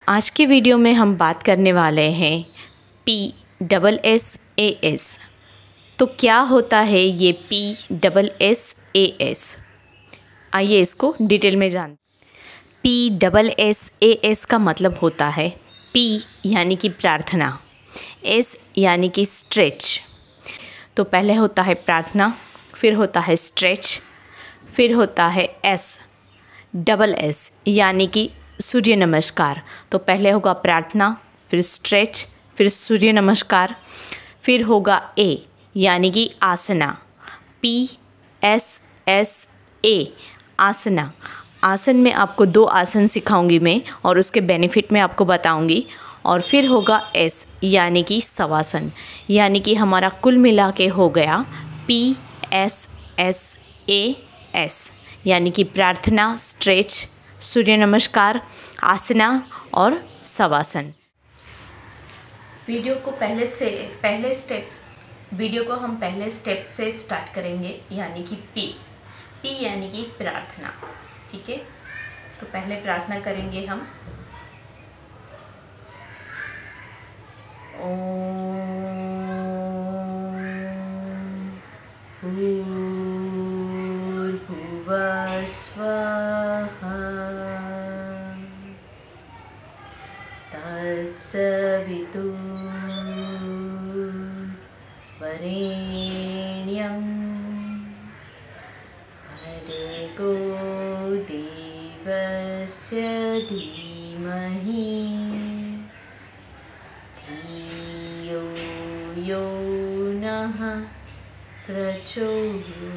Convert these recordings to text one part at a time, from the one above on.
आज की वीडियो में हम बात करने वाले हैं PSSAS। तो क्या होता है ये PSSAS? आइए इसको डिटेल में जान। PSSAS का मतलब होता है P यानी कि प्रार्थना, S यानी कि स्ट्रेच। तो पहले होता है प्रार्थना, फिर होता है स्ट्रेच, फिर होता है S यानी कि सूर्य नमस्कार। तो पहले होगा प्रार्थना, फिर स्ट्रेच, फिर सूर्य नमस्कार, फिर होगा A यानी कि आसना, PSSA आसना। आसन में आपको 2 आसन सिखाऊंगी मैं और उसके बेनिफिट में आपको बताऊंगी। और फिर होगा S यानी कि शवासन, यानी कि हमारा कुल मिला के हो गया PSSAS यानी कि प्रार्थना, स्ट्रेच, सूर्य नमस्कार, आसना और शवासन। वीडियो को हम पहले स्टेप से स्टार्ट करेंगे, यानी कि P यानी कि प्रार्थना। ठीक है, तो पहले प्रार्थना करेंगे हम। भूर्भुवः स्वः तत्सवितुर्वरेण्यं भर्गो देवस्य धीमहि धियो यो नः प्रचोदयात्।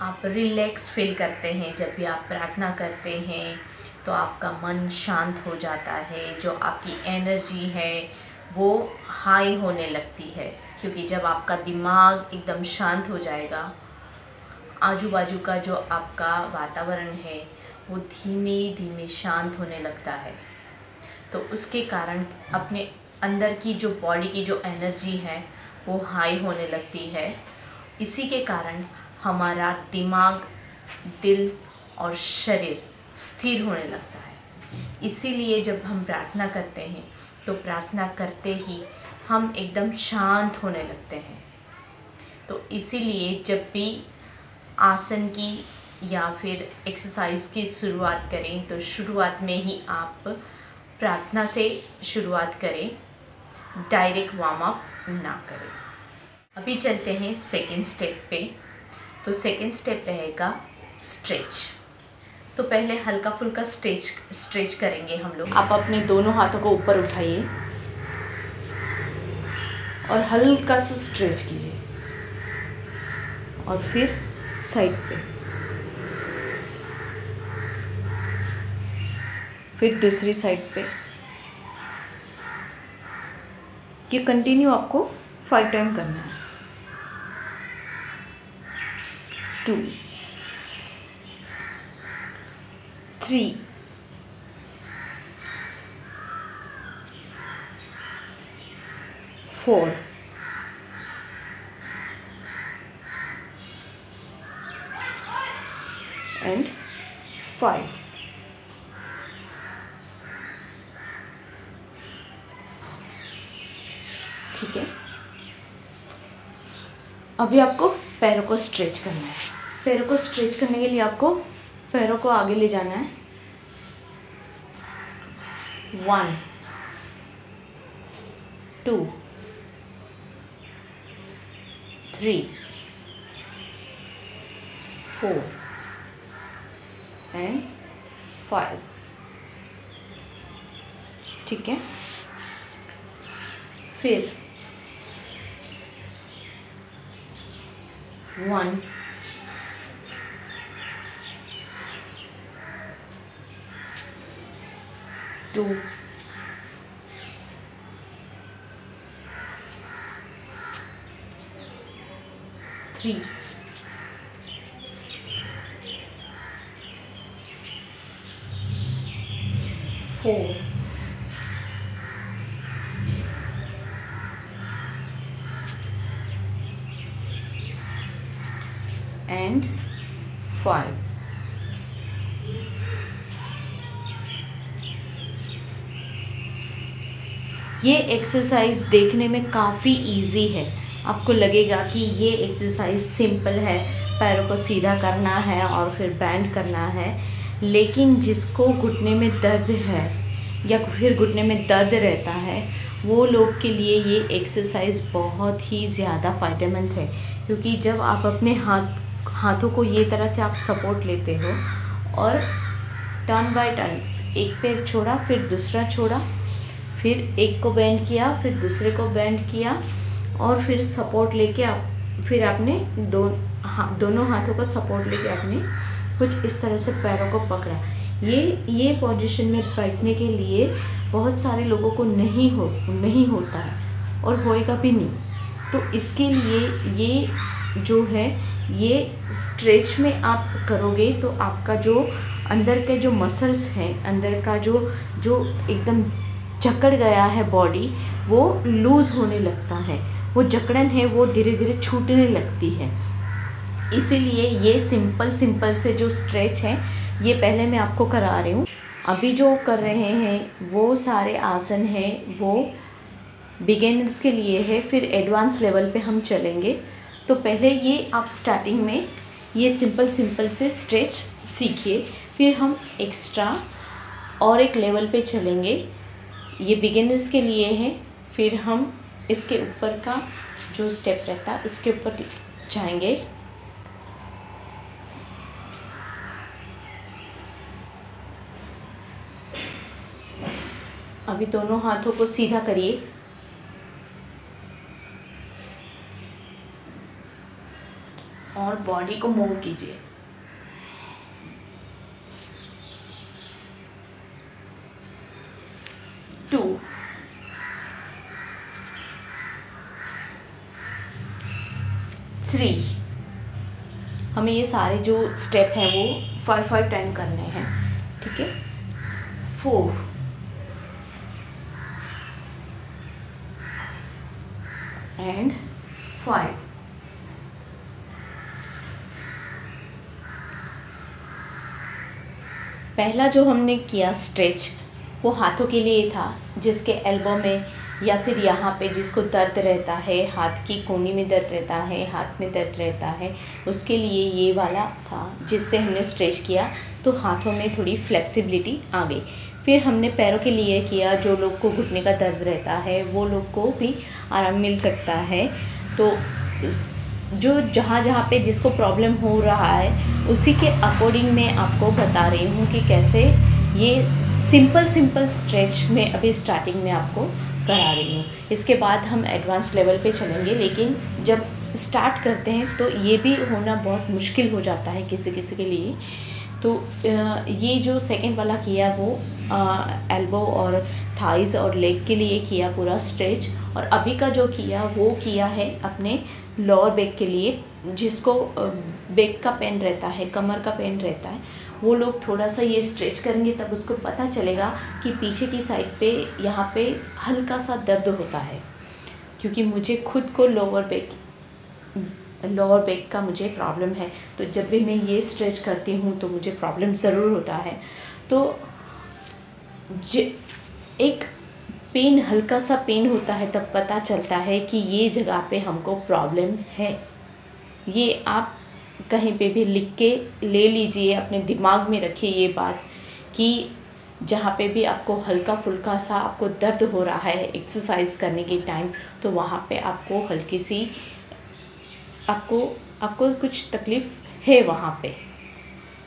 आप रिलैक्स फील करते हैं जब भी आप प्रार्थना करते हैं, तो आपका मन शांत हो जाता है। जो आपकी एनर्जी है वो हाई होने लगती है, क्योंकि जब आपका दिमाग एकदम शांत हो जाएगा, आजू बाजू का जो आपका वातावरण है वो धीमे धीमे शांत होने लगता है। तो उसके कारण अपने अंदर की जो बॉडी की जो एनर्जी है वो हाई होने लगती है। इसी के कारण हमारा दिमाग, दिल और शरीर स्थिर होने लगता है। इसीलिए जब हम प्रार्थना करते हैं तो प्रार्थना करते ही हम एकदम शांत होने लगते हैं। तो इसीलिए जब भी आसन की या फिर एक्सरसाइज की शुरुआत करें तो शुरुआत में ही आप प्रार्थना से शुरुआत करें, डायरेक्ट वार्म अप ना करें। अभी चलते हैं सेकंड स्टेप पे। तो सेकंड स्टेप रहेगा स्ट्रेच। तो पहले हल्का फुल्का स्ट्रेच करेंगे हम लोग। आप अपने दोनों हाथों को ऊपर उठाइए और हल्का सा स्ट्रेच कीजिए, और फिर साइड पे, फिर दूसरी साइड पे। ये कंटिन्यू आपको 5 टाइम करना है। 2 3 4 and 5। ठीक है, अभी आपको पैरों को स्ट्रेच करना है। पैरों को स्ट्रेच करने के लिए आपको पैरों को आगे ले जाना है। 1 2 3 4 and 5। ठीक है, फिर 1 2 3 4 एंड 5। ये एक्सरसाइज देखने में काफ़ी इजी है, आपको लगेगा कि ये एक्सरसाइज सिंपल है, पैरों को सीधा करना है और फिर बैंड करना है, लेकिन जिसको घुटने में दर्द है या फिर घुटने में दर्द रहता है वो लोग के लिए ये एक्सरसाइज बहुत ही ज़्यादा फ़ायदेमंद है। क्योंकि जब आप अपने हाथों को ये तरह से आप सपोर्ट लेते हो और टर्न बाय टर्न, एक पैर छोड़ा फिर दूसरा छोड़ा, फिर एक को बेंड किया फिर दूसरे को बेंड किया और फिर सपोर्ट लेके आप फिर आपने दोनों हाथों का सपोर्ट लेके आपने कुछ इस तरह से पैरों को पकड़ा। ये पोजीशन में बैठने के लिए बहुत सारे लोगों को नहीं होता है और होएगा भी नहीं। तो इसके लिए ये जो है ये स्ट्रेच में आप करोगे तो आपका जो अंदर के जो मसल्स हैं, अंदर का जो एकदम जकड़ गया है बॉडी, वो लूज़ होने लगता है, वो जकड़न है वो धीरे धीरे छूटने लगती है। इसीलिए ये सिंपल से जो स्ट्रेच है ये पहले मैं आपको करा रही हूँ। अभी जो कर रहे हैं वो सारे आसन हैं वो बिगिनर्स के लिए है, फिर एडवांस लेवल पे हम चलेंगे। तो पहले ये आप स्टार्टिंग में ये सिंपल से स्ट्रेच सीखिए, फिर हम एक्स्ट्रा और एक लेवल पे चलेंगे। ये बिगिनर्स के लिए है, फिर हम इसके ऊपर का जो स्टेप रहता है उसके ऊपर जाएंगे। अभी दोनों हाथों को सीधा करिए और बॉडी को मूव कीजिए। टू, 3, हमें ये सारे जो स्टेप हैं वो 5 टाइम करने हैं, ठीक है। 4, एंड 5। पहला जो हमने किया स्ट्रेच वो हाथों के लिए था, जिसके एल्बो में या फिर यहाँ पे जिसको दर्द रहता है, हाथ की कोहनी में दर्द रहता है, हाथ में दर्द रहता है, उसके लिए ये वाला था जिससे हमने स्ट्रेच किया तो हाथों में थोड़ी फ्लेक्सिबिलिटी आ गई। फिर हमने पैरों के लिए किया, जो लोग को घुटने का दर्द रहता है वो लोग को भी आराम मिल सकता है। तो जो जहाँ पे जिसको प्रॉब्लम हो रहा है उसी के अकॉर्डिंग मैं आपको बता रही हूँ कि कैसे ये सिंपल स्ट्रेच में अभी स्टार्टिंग में आपको करा रही हूँ। इसके बाद हम एडवांस लेवल पे चलेंगे, लेकिन जब स्टार्ट करते हैं तो ये भी होना बहुत मुश्किल हो जाता है किसी के लिए। तो ये जो सेकंड वाला किया वो एल्बो और थाइज़ और लेग के लिए किया पूरा स्ट्रेच, और अभी का जो किया वो किया है अपने लोअर बैक के लिए। जिसको बैक का पेन रहता है, कमर का पेन रहता है, वो लोग थोड़ा सा ये स्ट्रेच करेंगे तब उसको पता चलेगा कि पीछे की साइड पे यहाँ पे हल्का सा दर्द होता है। क्योंकि मुझे खुद को लोअर बैक का मुझे प्रॉब्लम है, तो जब भी मैं ये स्ट्रेच करती हूँ तो मुझे प्रॉब्लम ज़रूर होता है। तो एक पेन, हल्का सा पेन होता है तब पता चलता है कि ये जगह पे हमको प्रॉब्लम है। ये आप कहीं पे भी लिख के ले लीजिए, अपने दिमाग में रखिए ये बात कि जहाँ पे भी आपको हल्का फुल्का सा आपको दर्द हो रहा है एक्सरसाइज करने के टाइम, तो वहाँ पे आपको हल्की सी आपको कुछ तकलीफ़ है वहाँ पे,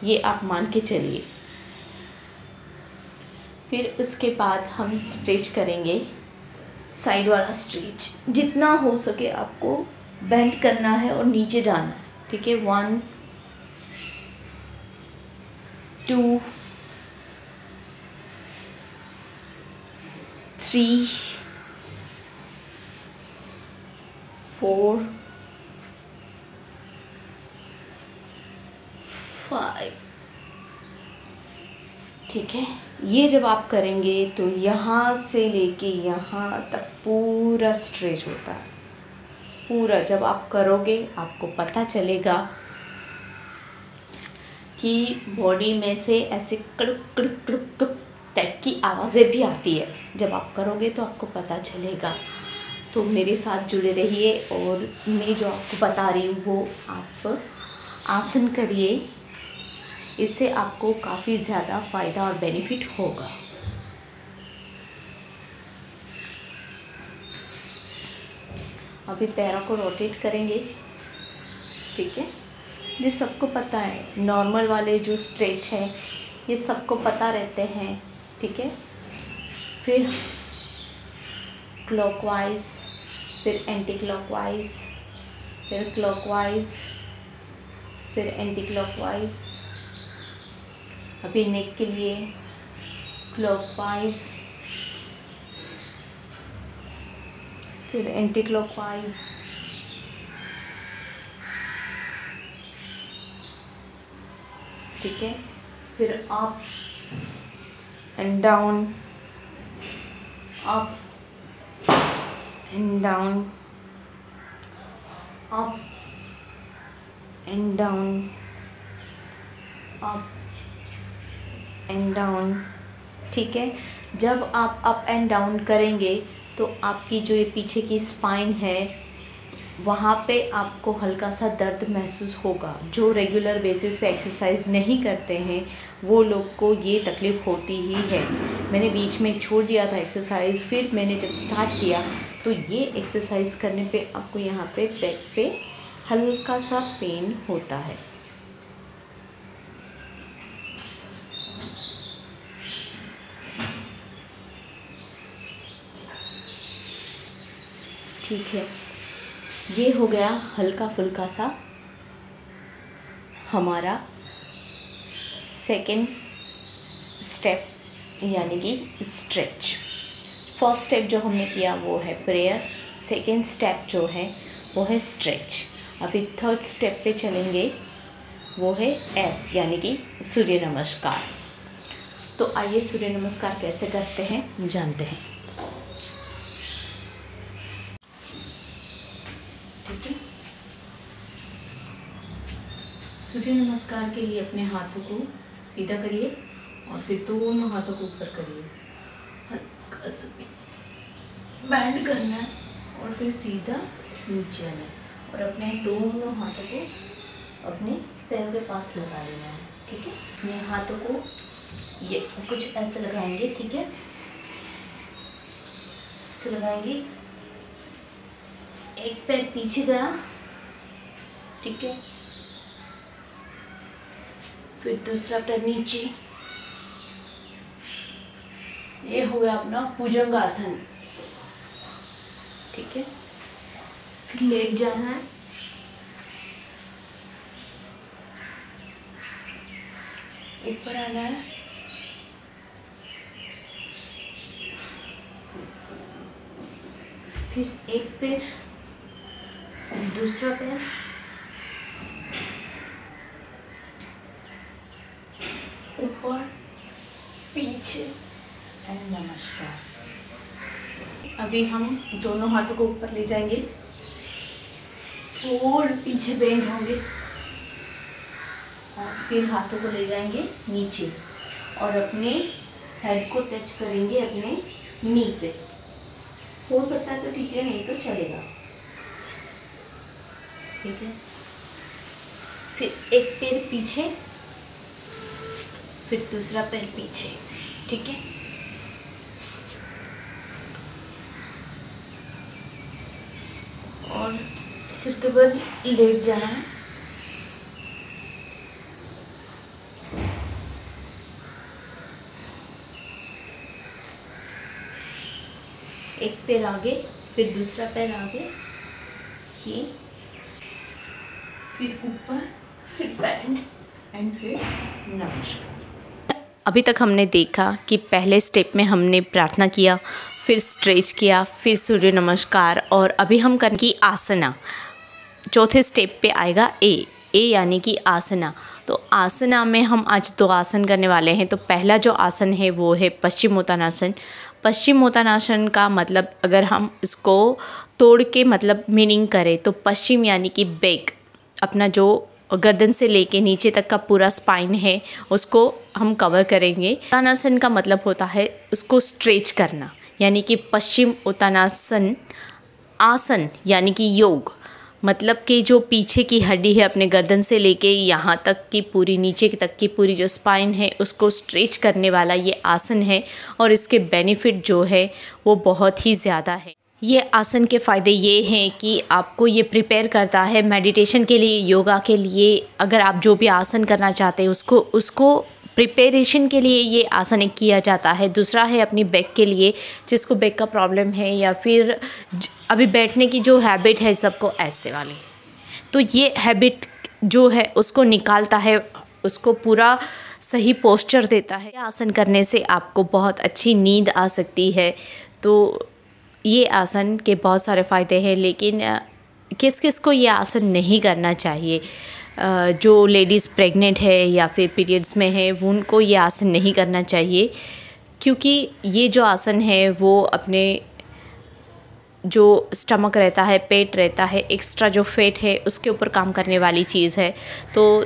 ये आप मान के चलिए। फिर उसके बाद हम स्ट्रेच करेंगे, साइड वाला स्ट्रेच। जितना हो सके आपको बेंड करना है और नीचे जाना है, ठीक है। 1 2 3 4 5, ठीक है। ये जब आप करेंगे तो यहाँ से लेके यहाँ तक पूरा स्ट्रेच होता है। पूरा जब आप करोगे आपको पता चलेगा कि बॉडी में से ऐसे कड़क कड़क कड़क कड़क टाइप की आवाज़ें भी आती है। जब आप करोगे तो आपको पता चलेगा। तो मेरे साथ जुड़े रहिए और मैं जो आपको बता रही हूँ वो आप आसन करिए, इससे आपको काफ़ी ज़्यादा फ़ायदा और बेनिफिट होगा। अभी पैरों को रोटेट करेंगे, ठीक है। ये सबको पता है, नॉर्मल वाले जो स्ट्रेच है ये सबको पता रहते हैं, ठीक है। फिर क्लॉकवाइज, फिर एंटी क्लॉकवाइज, फिर क्लॉकवाइज, फिर एंटी क्लॉकवाइज। अभी नेक के लिए क्लॉकवाइज, फिर एंटी क्लॉकवाइज, ठीक है। फिर up and down, up and down, up and down, up and down, ठीक है। जब आप अप एंड डाउन करेंगे तो आपकी जो ये पीछे की स्पाइन है वहाँ पे आपको हल्का सा दर्द महसूस होगा। जो रेगुलर बेसिस पे एक्सरसाइज नहीं करते हैं वो लोग को ये तकलीफ़ होती ही है। मैंने बीच में छोड़ दिया था एक्सरसाइज, फिर मैंने जब स्टार्ट किया तो ये एक्सरसाइज करने पे आपको यहाँ पे बैक पे हल्का सा पेन होता है। ठीक है, ये हो गया हल्का फुल्का सा हमारा सेकेंड स्टेप, यानी कि स्ट्रेच। फर्स्ट स्टेप जो हमने किया वो है प्रेयर, सेकेंड स्टेप जो है वो है स्ट्रेच। अभी थर्ड स्टेप पे चलेंगे, वो है एस यानी कि सूर्य नमस्कार। तो आइए सूर्य नमस्कार कैसे करते हैं जानते हैं। ठीक है, सूर्य नमस्कार के लिए अपने हाथों को सीधा करिए और फिर दोनों हाथों को ऊपर करिए, हल्का सा बैंड करना है और फिर सीधा नीचे आना है और अपने दोनों हाथों को अपने पैरों के पास लगा लेना है। ठीक है, अपने हाथों को ये कुछ ऐसे लगाएंगे, ठीक है, ऐसे लगाएंगे। एक पैर पीछे गया, ठीक है, फिर दूसरा पैर नीचे। ये हो गया अपना भुजंग आसन। ठीक है, फिर लेट जाना है, ऊपर आना है, फिर एक पैर, दूसरा पैर, ऊपर, पीछे एंड नमस्कार। अभी हम दोनों हाथों को ऊपर ले जाएंगे और पीछे बेंड होंगे और फिर हाथों को ले जाएंगे नीचे और अपने हेड को टच करेंगे अपने नी पे। हो सकता है तो ठीक है, नहीं तो चलेगा। ठीक है, फिर एक पैर पीछे, फिर दूसरा पैर पीछे। ठीक है, और सिर के बल लेट जाना है, एक पैर आगे, फिर दूसरा पैर आगे, ये, फिर ऊपर, फिर बैंड एंड फिर नमस्कार। अभी तक हमने देखा कि पहले स्टेप में हमने प्रार्थना किया, फिर स्ट्रेच किया, फिर सूर्य नमस्कार, और अभी हम करेंगे आसना। चौथे स्टेप पे आएगा ए यानी कि आसना। तो आसना में हम आज 2 आसन करने वाले हैं। तो पहला जो आसन है वो है पश्चिमोत्तानासन। पश्चिमोत्तानासन का मतलब अगर हम इसको तोड़ के मतलब मीनिंग करें तो पश्चिम यानी कि बैक, अपना जो और गर्दन से लेके नीचे तक का पूरा स्पाइन है उसको हम कवर करेंगे। उत्तानासन का मतलब होता है उसको स्ट्रेच करना, यानी कि पश्चिम उत्तानासन आसन यानी कि योग, मतलब कि जो पीछे की हड्डी है अपने गर्दन से लेके यहाँ तक की पूरी नीचे तक की पूरी जो स्पाइन है उसको स्ट्रेच करने वाला ये आसन है। और इसके बेनिफिट जो है वो बहुत ही ज़्यादा है। ये आसन के फ़ायदे ये हैं कि आपको ये प्रिपेयर करता है मेडिटेशन के लिए, योगा के लिए। अगर आप जो भी आसन करना चाहते हैं उसको प्रिपरेशन के लिए ये आसन एक किया जाता है। दूसरा है अपनी बैक के लिए, जिसको बैक का प्रॉब्लम है या फिर अभी बैठने की जो हैबिट है सबको ऐसे वाली, तो ये हैबिट जो है उसको निकालता है, उसको पूरा सही पोस्चर देता है। आसन करने से आपको बहुत अच्छी नींद आ सकती है। तो ये आसन के बहुत सारे फ़ायदे हैं, लेकिन किस किस को ये आसन नहीं करना चाहिए? जो लेडीज़ प्रेग्नेंट है या फिर पीरियड्स में है उनको ये आसन नहीं करना चाहिए, क्योंकि ये जो आसन है वो अपने जो स्टमक रहता है, पेट रहता है, एक्स्ट्रा जो फैट है उसके ऊपर काम करने वाली चीज़ है। तो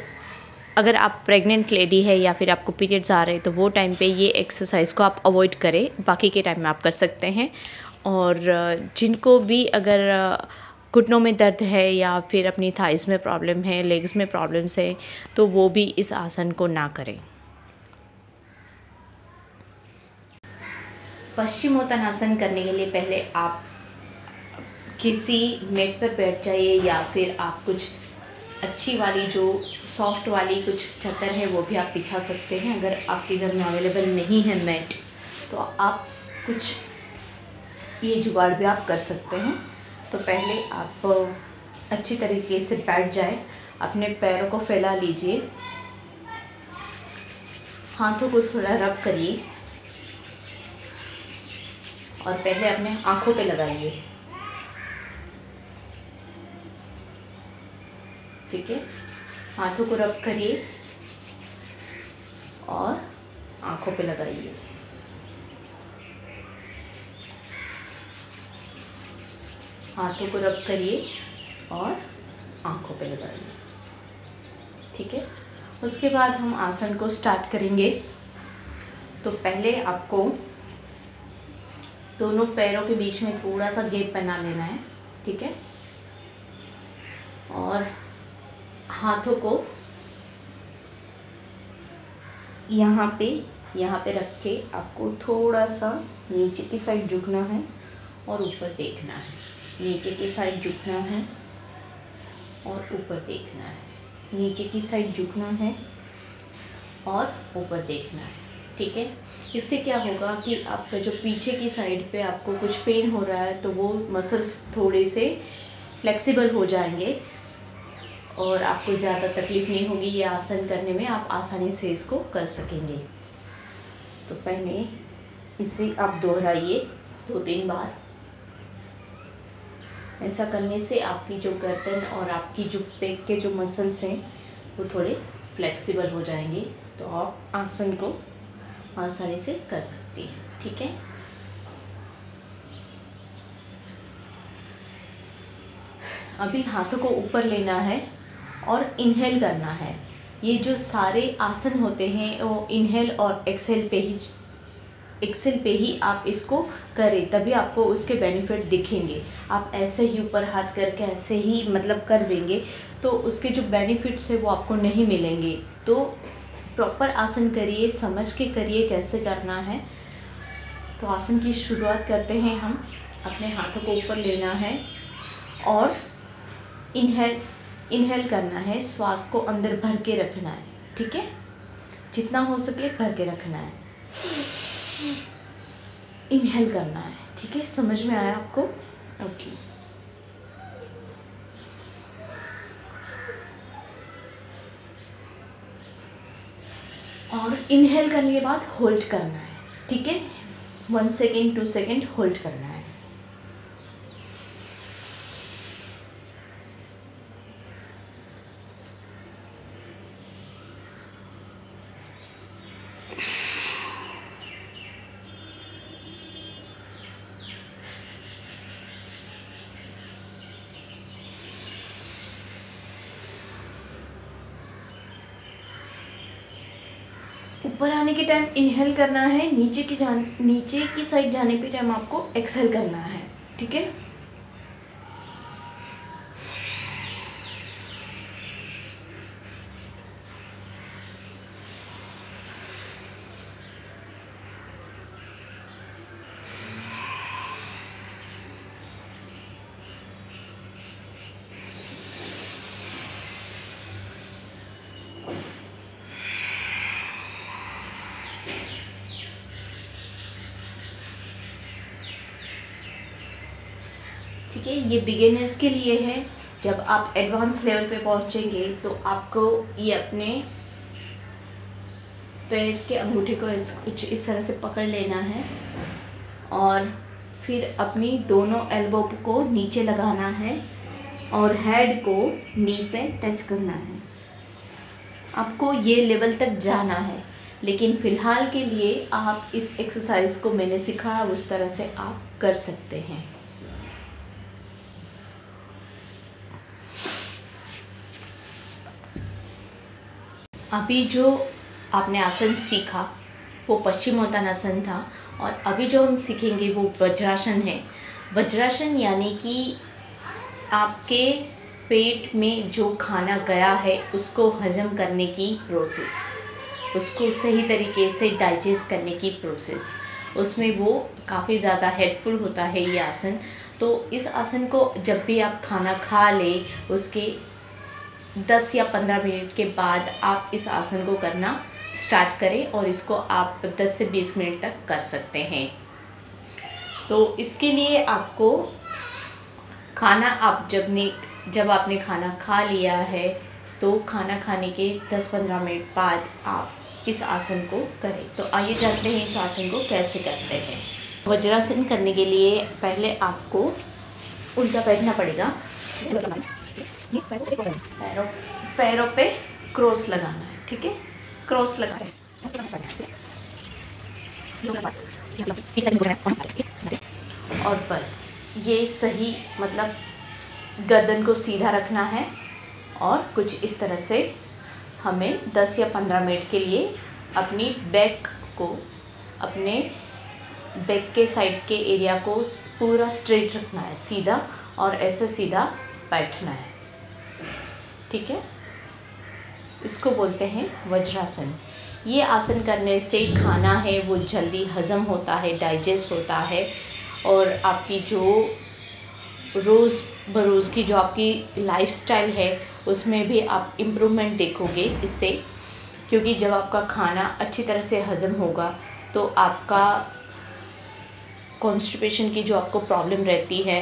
अगर आप प्रेग्नेंट लेडी है या फिर आपको पीरियड्स आ रहे हैं तो वो टाइम पे ये एक्सरसाइज को आप अवॉइड करें, बाकी के टाइम में आप कर सकते हैं। और जिनको भी अगर घुटनों में दर्द है या फिर अपनी थाइस में प्रॉब्लम है, लेग्स में प्रॉब्लम्स है, तो वो भी इस आसन को ना करें। पश्चिमोत्तानासन करने के लिए पहले आप किसी मेट पर बैठ जाइए या फिर आप कुछ अच्छी वाली जो सॉफ्ट वाली कुछ चादर है वो भी आप बिछा सकते हैं। अगर आपके घर में अवेलेबल नहीं है मैट तो आप कुछ ये जुगाड़ भी आप कर सकते हैं। तो पहले आप अच्छी तरीके से बैठ जाए, अपने पैरों को फैला लीजिए, हाथों को थोड़ा रब करिए और पहले अपने आँखों पे लगाइए। ठीक है, हाथों को रब करिए और आँखों पे लगाइए। हाथों को रब करिए और आँखों पे लगाइए। ठीक है, उसके बाद हम आसन को स्टार्ट करेंगे। तो पहले आपको दोनों पैरों के बीच में थोड़ा सा गैप बना लेना है। ठीक है, और हाथों को यहाँ पे रख के आपको थोड़ा सा नीचे की साइड झुकना है और ऊपर देखना है। नीचे की साइड झुकना है और ऊपर देखना है, नीचे की साइड झुकना है और ऊपर देखना है। ठीक है, इससे क्या होगा कि आपका जो पीछे की साइड पे आपको कुछ पेन हो रहा है तो वो मसल्स थोड़े से फ्लेक्सिबल हो जाएंगे और आपको ज़्यादा तकलीफ़ नहीं होगी। ये आसन करने में आप आसानी से इसको कर सकेंगे। तो पहले इसे आप दोहराइए 2-3 बार। ऐसा करने से आपकी जो गर्दन और आपकी जो पेट के जो मसल्स हैं वो थोड़े फ्लेक्सिबल हो जाएंगे, तो आप आसन को आसानी से कर सकती हैं। ठीक है, अभी हाथों को ऊपर लेना है और इनहेल करना है। ये जो सारे आसन होते हैं वो इनहेल और एक्सेल पे ही आप इसको करें, तभी आपको उसके बेनिफिट दिखेंगे। आप ऐसे ही ऊपर हाथ करके ऐसे ही मतलब कर देंगे तो उसके जो बेनिफिट्स है वो आपको नहीं मिलेंगे। तो प्रॉपर आसन करिए, समझ के करिए कैसे करना है। तो आसन की शुरुआत करते हैं हम। अपने हाथों को ऊपर लेना है और इनहेल करना है, श्वास को अंदर भर के रखना है। ठीक है, जितना हो सके भर के रखना है, इनहेल करना है। ठीक है, समझ में आया आपको? ओके, और इनहेल करने के बाद होल्ड करना है। ठीक है, 1 सेकेंड 2 सेकेंड होल्ड करना है। ऊपर आने के टाइम इनहेल करना है, नीचे की साइड जाने पे टाइम आपको एक्सहेल करना है, ठीक है। ठीक है, ये बिगिनर्स के लिए है। जब आप एडवांस लेवल पे पहुंचेंगे तो आपको ये अपने पैर के अंगूठे को कुछ इस तरह से पकड़ लेना है और फिर अपनी दोनों एल्बो को नीचे लगाना है और हेड को नी पे टच करना है। आपको ये लेवल तक जाना है, लेकिन फ़िलहाल के लिए आप इस एक्सरसाइज को मैंने सिखाया उस तरह से आप कर सकते हैं। अभी जो आपने आसन सीखा वो पश्चिमोत्तानासन था और अभी जो हम सीखेंगे वो वज्रासन है। वज्रासन यानी कि आपके पेट में जो खाना गया है उसको हजम करने की प्रोसेस, उसको सही तरीके से डाइजेस्ट करने की प्रोसेस, उसमें वो काफ़ी ज़्यादा हेल्पफुल होता है ये आसन। तो इस आसन को जब भी आप खाना खा लें उसके 10 या 15 मिनट के बाद आप इस आसन को करना स्टार्ट करें और इसको आप 10 से 20 मिनट तक कर सकते हैं। तो इसके लिए आपको खाना आप जब आपने खाना खा लिया है तो खाना खाने के 10-15 मिनट बाद आप इस आसन को करें। तो आइए जानते हैं इस आसन को कैसे करते हैं। वज्रासन करने के लिए पहले आपको उल्टा बैठना पड़ेगा, पैरों पे क्रॉस लगाना है, ठीक है, क्रॉस लगाना है और बस ये सही मतलब गर्दन को सीधा रखना है और कुछ इस तरह से हमें 10 या 15 मिनट के लिए अपनी बैक अपने बैक के साइड के एरिया को पूरा स्ट्रेट रखना है, सीधा, और ऐसे सीधा बैठना है, ठीक है। इसको बोलते हैं वज्रासन। ये आसन करने से खाना है वो जल्दी हज़म होता है, डाइजेस्ट होता है और आपकी जो रोज़ बरोज़ की जो आपकी लाइफस्टाइल है उसमें भी आप इम्प्रूवमेंट देखोगे इससे, क्योंकि जब आपका खाना अच्छी तरह से हज़म होगा तो आपका कॉन्स्टिपेशन की जो आपको प्रॉब्लम रहती है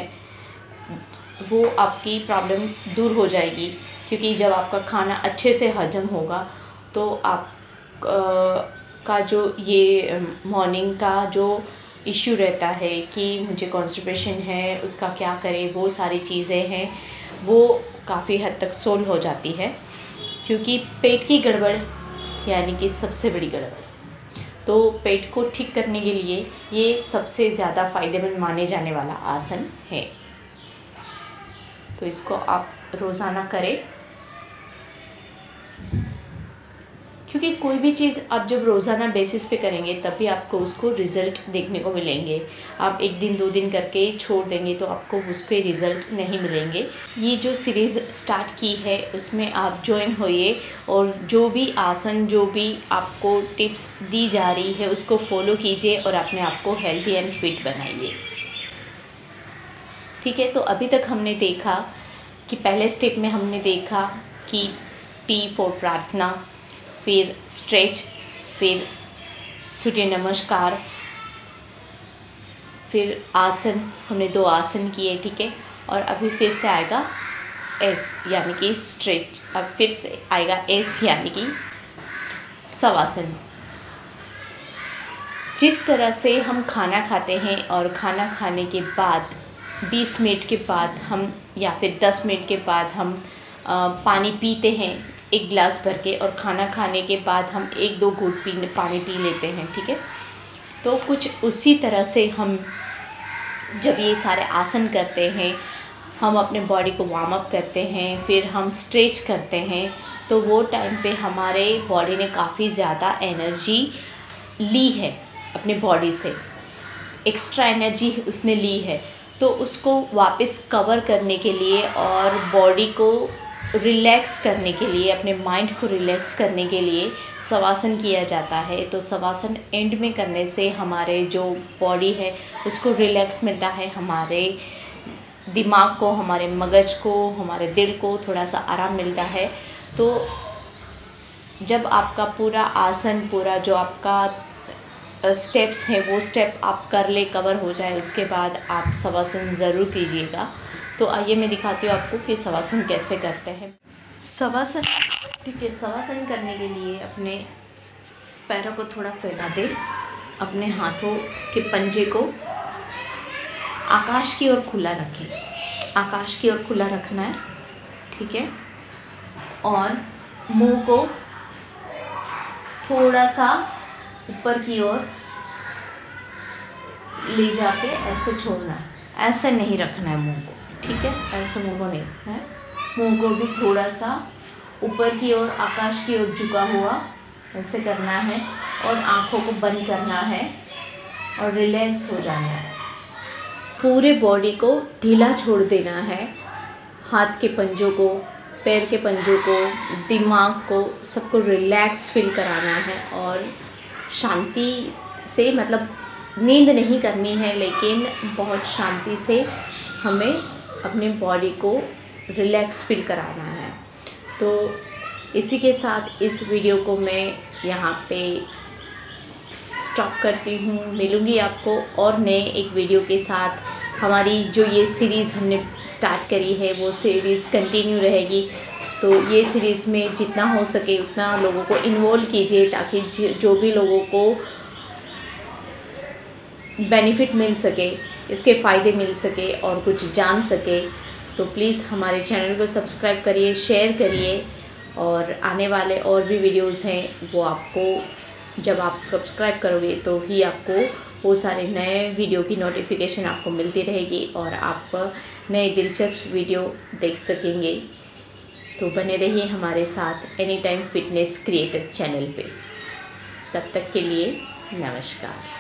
वो आपकी प्रॉब्लम दूर हो जाएगी, क्योंकि जब आपका खाना अच्छे से हजम होगा तो आप का जो ये मॉर्निंग का जो इश्यू रहता है कि मुझे कॉन्स्टिपेशन है उसका क्या करें, वो सारी चीज़ें हैं वो काफ़ी हद तक सोल्व हो जाती है। क्योंकि पेट की गड़बड़ यानी कि सबसे बड़ी गड़बड़, तो पेट को ठीक करने के लिए ये सबसे ज़्यादा फ़ायदेमंद माने जाने वाला आसन है। तो इसको आप रोज़ाना करें, क्योंकि कोई भी चीज़ आप जब रोज़ाना बेसिस पे करेंगे तभी आपको उसको रिज़ल्ट देखने को मिलेंगे। आप 1 दिन 2 दिन करके छोड़ देंगे तो आपको उसके रिज़ल्ट नहीं मिलेंगे। ये जो सीरीज़ स्टार्ट की है उसमें आप ज्वाइन होइए और जो भी आसन, जो भी आपको टिप्स दी जा रही है उसको फॉलो कीजिए और अपने आप को हेल्थी एंड फिट बनाइए, ठीक है। तो अभी तक हमने देखा कि पहले स्टेप में हमने देखा कि P फॉर प्रार्थना, फिर स्ट्रेच, फिर सूर्य नमस्कार, फिर आसन, हमने 2 आसन किए, ठीक है। और अभी फिर से आएगा S यानी कि स्ट्रेच, अब फिर से आएगा S यानी कि शवासन। जिस तरह से हम खाना खाते हैं और खाना खाने के बाद 20 मिनट के बाद हम या फिर 10 मिनट के बाद हम पानी पीते हैं 1 गिलास भर के, और खाना खाने के बाद हम 1-2 घूंट पानी पी लेते हैं, ठीक है। तो कुछ उसी तरह से हम जब ये सारे आसन करते हैं, हम अपने बॉडी को वार्म अप करते हैं, फिर हम स्ट्रेच करते हैं, तो वो टाइम पे हमारे बॉडी ने काफ़ी ज़्यादा एनर्जी ली है अपने बॉडी से, एक्स्ट्रा एनर्जी उसने ली है। तो उसको वापस कवर करने के लिए और बॉडी को रिलैक्स करने के लिए, अपने माइंड को रिलैक्स करने के लिए शवासन किया जाता है। तो शवासन एंड में करने से हमारे जो बॉडी है उसको रिलैक्स मिलता है, हमारे दिमाग को, हमारे मगज को, हमारे दिल को थोड़ा सा आराम मिलता है। तो जब आपका पूरा आसन, पूरा जो आपका स्टेप्स हैं वो स्टेप आप कर ले, कवर हो जाए, उसके बाद आप शवासन ज़रूर कीजिएगा। तो आइए मैं दिखाती हूँ आपको कि शवासन कैसे करते हैं। शवासन, ठीक है, शवासन करने के लिए अपने पैरों को थोड़ा फैला दे, अपने हाथों के पंजे को आकाश की ओर खुला रखें, आकाश की ओर खुला रखना है, ठीक है। और मुंह को थोड़ा सा ऊपर की ओर ले जाके ऐसे छोड़ना है, ऐसे नहीं रखना है मुंह को, ठीक है, ऐसे मुंह को नहीं रखना है। मुंह को भी थोड़ा सा ऊपर की ओर, आकाश की ओर झुका हुआ ऐसे करना है और आँखों को बंद करना है और रिलैक्स हो जाना है। पूरे बॉडी को ढीला छोड़ देना है, हाथ के पंजों को, पैर के पंजों को, दिमाग को, सबको रिलैक्स फील कराना है और शांति से, मतलब नींद नहीं करनी है, लेकिन बहुत शांति से हमें अपने बॉडी को रिलैक्स फील कराना है। तो इसी के साथ इस वीडियो को मैं यहाँ पे स्टॉप करती हूँ। मिलूँगी आपको और नए एक वीडियो के साथ। हमारी जो ये सीरीज़ हमने स्टार्ट करी है वो सीरीज़ कंटिन्यू रहेगी। तो ये सीरीज़ में जितना हो सके उतना लोगों को इन्वॉल्व कीजिए, ताकि जो भी लोगों को बेनिफिट मिल सके, इसके फ़ायदे मिल सके और कुछ जान सके। तो प्लीज़ हमारे चैनल को सब्सक्राइब करिए, शेयर करिए, और आने वाले और भी वीडियोस हैं वो आपको, जब आप सब्सक्राइब करोगे तो ही आपको वो सारे नए वीडियो की नोटिफिकेशन आपको मिलती रहेगी और आप नए दिलचस्प वीडियो देख सकेंगे। तो बने रहिए हमारे साथ any time fitness creator channel पे। तब तक के लिए नमस्कार।